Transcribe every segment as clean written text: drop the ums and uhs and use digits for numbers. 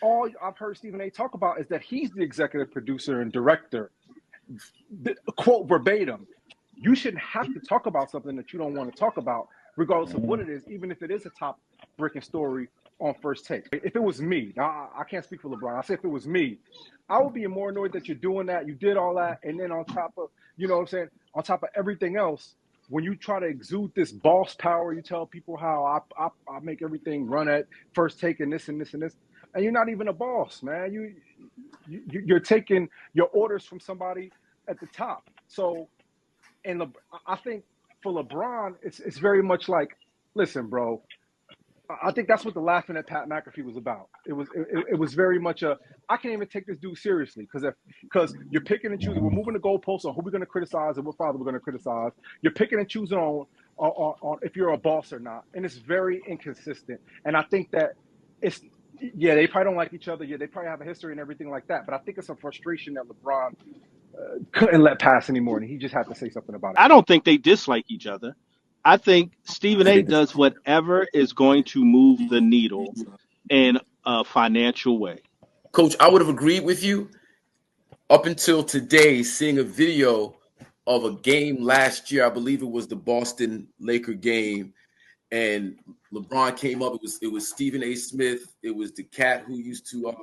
all I've heard Stephen A. talk about is that he's the executive producer and director. Quote verbatim. You shouldn't have to talk about something that you don't want to talk about, regardless of what it is, even if it is a top breaking story on First Take. If it was me, now I can't speak for LeBron. I say if it was me, I would be more annoyed that you're doing that. You did all that, and then on top of, you know what I'm saying, on top of everything else, when you try to exude this boss power, you tell people how I make everything run at First Take and this and this and this, and you're not even a boss, man. You're taking your orders from somebody at the top. So, and I think for LeBron, it's very much like, listen, bro. I think that's what the laughing at Pat McAfee was about. It was very much I can't even take this dude seriously because you're picking and choosing. We're moving the goalposts on who we're going to criticize and what father we're going to criticize. You're picking and choosing on if you're a boss or not, and it's very inconsistent. And I think that they probably don't like each other. Yeah, they probably have a history and everything like that. But I think it's a frustration that LeBron couldn't let pass anymore, and he just had to say something about it. I don't think they dislike each other. I think Stephen A. does whatever is going to move the needle in a financial way. Coach, I would have agreed with you up until today, seeing a video of a game last year. I believe it was the Boston Laker game, and LeBron came up. It was Stephen A.Smith. It was the cat who used to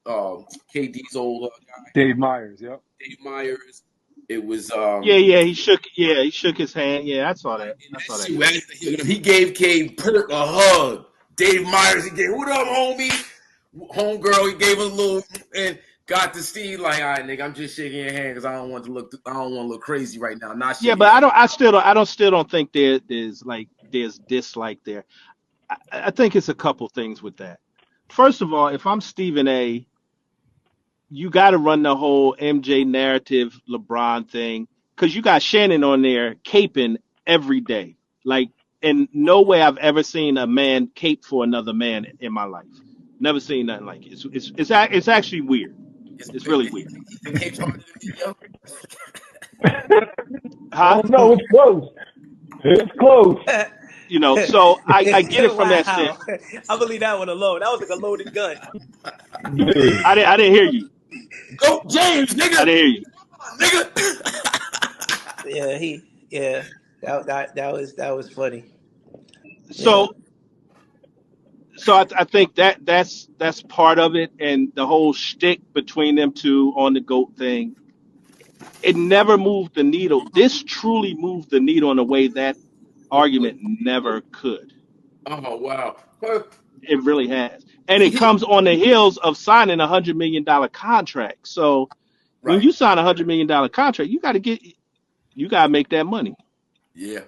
KD's old guy, Dave Myers. Yep. Dave Myers. It was he shook his hand. Yeah, I saw that. He gave Cade Perk a hug. Dave Myers, he gave, what up, homie? Homegirl, he gave a little and got to Steve like, all right, nigga, I'm just shaking your hand because I don't want to look crazy right now. But I still don't think there's dislike there. I think it's a couple things with that. First of all, if I'm Stephen A., you got to run the whole MJ narrative, LeBron thing, because you got Shannon on there caping every day. Like, in no way I've ever seen a man cape for another man in my life. Never seen nothing like it. It's actually weird. It's really weird. Huh? No, it's close. It's close. You know, so I get it from that shit. I believe that one alone. That was like a loaded gun. I didn't hear you. Go James, nigga. I didn't hear you. Nigga. That was funny. So I think that's part of it, and the whole shtick between them two on the GOAT thing. It never moved the needle. This truly moved the needle in a way that argument never could. Oh wow. It really has. And it comes on the heels of signing a $100 million contract. So when you sign a $100 million contract, you gotta make that money. Yeah.